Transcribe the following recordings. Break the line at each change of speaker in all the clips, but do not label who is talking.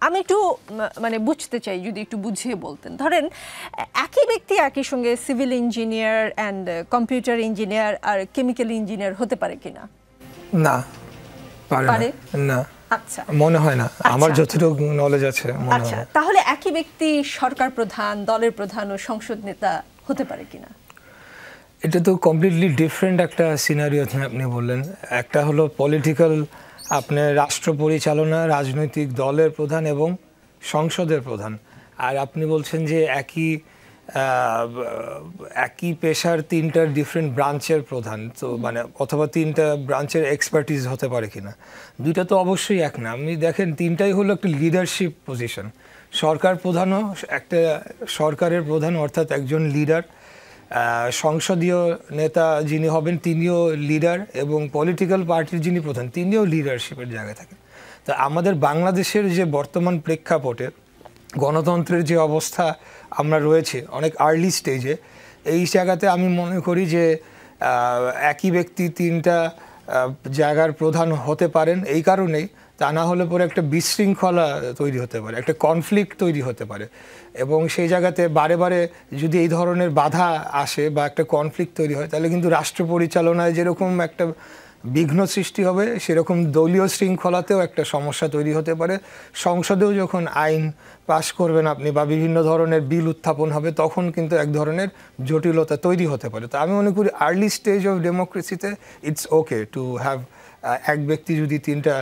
আমি একটু মানে বুঝতে চাই, যদি একটু বুঝিয়ে বলতেন। ধরেন একই ব্যক্তি একই সঙ্গে civil engineer and computer engineer আর কেমিক্যাল ইঞ্জিনিয়ার হতে পারে কিনা?
না, পারে না।
আচ্ছা,
মনে হয় না, আমার যতটুকু নলেজ আছে মনে হয়।
আচ্ছা, তাহলে একই ব্যক্তি সরকার প্রধান, দলের প্রধান ও সংসদ নেতা হতে পারে কিনা?
এটা তো কমপ্লিটলি ডিফারেন্ট একটা সিনারিও আপনি বললেন। একটা হলো পলিটিক্যাল, আপনার রাষ্ট্র পরিচালনা, রাজনৈতিক দলের প্রধান এবং সংসদের প্রধান। আর আপনি বলছেন যে একই পেশার তিনটা ডিফারেন্ট ব্রাঞ্চের প্রধান, তো মানে অথবা তিনটা ব্রাঞ্চের এক্সপার্টিস হতে পারে কিনা। দুইটা তো অবশ্যই এক না। আপনি দেখেন তিনটাই হলো একটা লিডারশিপ পজিশন। সরকার প্রধানও একটা সরকারের প্রধান, অর্থাৎ একজন লিডার। সংসদীয় নেতা যিনি হবেন তিনিও লিডার, এবং পলিটিক্যাল পার্টির যিনি প্রধান তিনিও লিডারশিপের জায়গায় থাকেন। তো আমাদের বাংলাদেশের যে বর্তমান প্রেক্ষাপটে গণতন্ত্রের যে অবস্থা আমরা রয়েছে অনেক আর্লি স্টেজে, এই জায়গাতে আমি মনে করি যে একই ব্যক্তি তিনটা জায়গার প্রধান হতে পারেন। এই কারণেই, তা না হলে পরে একটা বিশৃঙ্খলা তৈরি হতে পারে, একটা কনফ্লিক্ট তৈরি হতে পারে, এবং সেই জায়গাতে বারে বারে যদি এই ধরনের বাধা আসে বা একটা কনফ্লিক্ট তৈরি হয়, তাহলে কিন্তু রাষ্ট্র পরিচালনায় যেরকম একটা বিঘ্ন সৃষ্টি হবে, সেরকম দলীয় শৃঙ্খলাতেও একটা সমস্যা তৈরি হতে পারে। সংসদেও যখন আইন পাশ করবেন আপনি বা বিভিন্ন ধরনের বিল উত্থাপন হবে, তখন কিন্তু এক ধরনের জটিলতা তৈরি হতে পারে। তো আমি মনে করি আর্লি স্টেজ অফ ডেমোক্রেসিতে ইটস ওকে টু হ্যাভ এক ব্যক্তি যদি তিনটা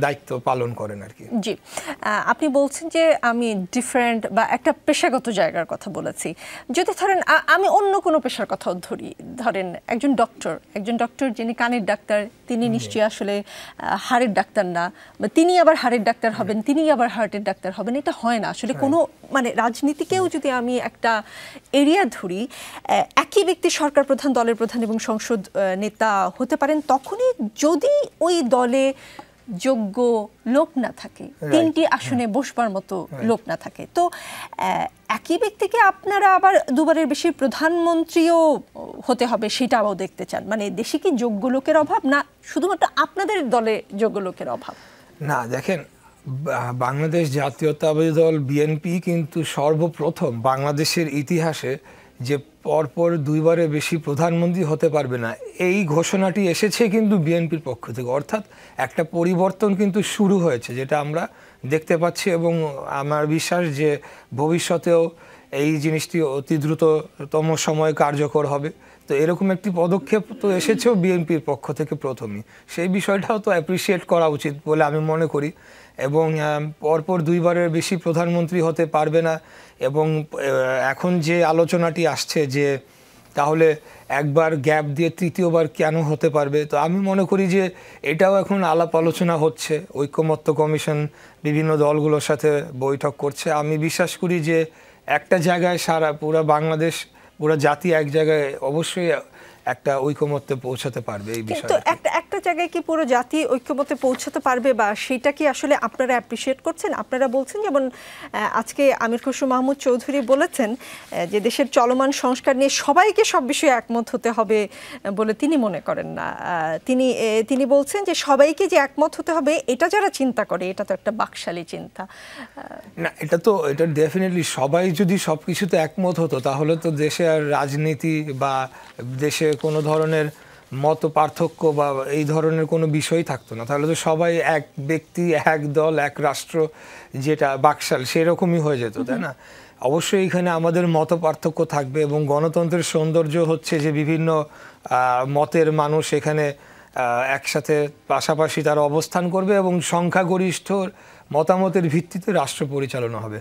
দায়িত্ব পালন করেন আর কি।
জি, আপনি বলছেন যে আমি ডিফারেন্ট বা একটা পেশাগত জায়গার কথা বলেছি। যদি ধরেন আমি অন্য কোনো পেশার কথাও ধরি, ধরেন একজন ডক্টর যিনি কানের ডাক্তার, তিনি নিশ্চয়ই আসলে হাড়ের ডাক্তার না, তিনি আবার হাড়ের ডাক্তার হবেন, তিনি আবার হার্টের ডাক্তার হবেন, এটা হয় না আসলে। কোনো মানে রাজনীতিকেও যদি আমি একটা এরিয়া ধরি, একই ব্যক্তি সরকার প্রধান, দলের প্রধান এবং সংসদ নেতা হতে পারেন তখনই যদি ওই দলে যোগ্য লোক না থাকে, তিনটি আসনে বসবার মতো লোক না থাকে। তো একই ব্যক্তিকে আপনারা আবার দুবারের বেশি প্রধানমন্ত্রীও হতে হবে, সেটাও দেখতে চান? মানে দেশে কি যোগ্য লোকের অভাব, না শুধুমাত্র আপনাদের দলে যোগ্য লোকের অভাব?
না, দেখেন, বাংলাদেশ জাতীয়তাবাদী দল বিএনপি কিন্তু সর্বপ্রথম বাংলাদেশের ইতিহাসে যে পরপর দুইবারের বেশি প্রধানমন্ত্রী হতে পারবে না, এই ঘোষণাটি এসেছে কিন্তু বিএনপির পক্ষ থেকে। অর্থাৎ একটা পরিবর্তন কিন্তু শুরু হয়েছে, যেটা আমরা দেখতে পাচ্ছি, এবং আমার বিশ্বাস যে ভবিষ্যতেও এই জিনিসটি অতি দ্রুততম সময়ে কার্যকর হবে। তো এরকম একটি পদক্ষেপ তো এসেছেও বিএনপির পক্ষ থেকে প্রথমেই, সেই বিষয়টাও তো অ্যাপ্রিসিয়েট করা উচিত বলে আমি মনে করি। এবং পরপর দুইবারের বেশি প্রধানমন্ত্রী হতে পারবে না, এবং এখন যে আলোচনাটি আসছে যে তাহলে একবার গ্যাপ দিয়ে তৃতীয়বার কেন হতে পারবে, তো আমি মনে করি যে এটাও এখন আলাপ আলোচনা হচ্ছে। ঐকমত্য কমিশন বিভিন্ন দলগুলোর সাথে বৈঠক করছে। আমি বিশ্বাস করি যে একটা জায়গায় পুরা বাংলাদেশ, পুরা জাতি এক জায়গায় অবশ্যই একটা ঐকমত্যে পৌঁছাতে পারবে এই বিষয়ে।
তো একটা জায়গায় কি পুরো জাতি ঐক্যমত্যে পৌঁছাতে পারবে, বা সেটা কি আসলে আপনারা অ্যাপ্রিসিয়েট করছেন? আপনারা বলছেন, যেমন আজকে আমির খসরু মাহমুদ চৌধুরী বলেছেন যে দেশের চলমান সংস্কার নিয়ে সবাইকে সব বিষয়ে একমত হতে হবে বলে তিনি মনে করেন না। তিনি বলছেন যে সবাইকে যে একমত হতে হবে, এটা যারা চিন্তা করে এটা তো একটা বাকশালী চিন্তা।
না, এটা ডেফিনেটলি সবাই যদি সব কিছুতে একমত হতো, তাহলে তো দেশে আর রাজনীতি বা দেশে কোনো ধরনের মত পার্থক্য বা এই ধরনের কোনো বিষয় থাকতো না। তাহলে তো সবাই এক ব্যক্তি, এক দল, এক রাষ্ট্র, যেটা বাকশাল, সেরকমই হয়ে যেত, তাই না? অবশ্যই এখানে আমাদের মত পার্থক্য থাকবে, এবং গণতন্ত্রের সৌন্দর্য হচ্ছে যে বিভিন্ন মতের মানুষ এখানে একসাথে পাশাপাশি তারা অবস্থান করবে, এবং সংখ্যাগরিষ্ঠ মতামতের ভিত্তিতে রাষ্ট্র পরিচালনা হবে।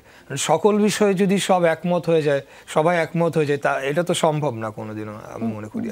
সকল বিষয়ে যদি সব একমত হয়ে যায়, সবাই একমত হয়ে যায়, তা এটা তো সম্ভব না কোনোদিনও, আমি মনে করি।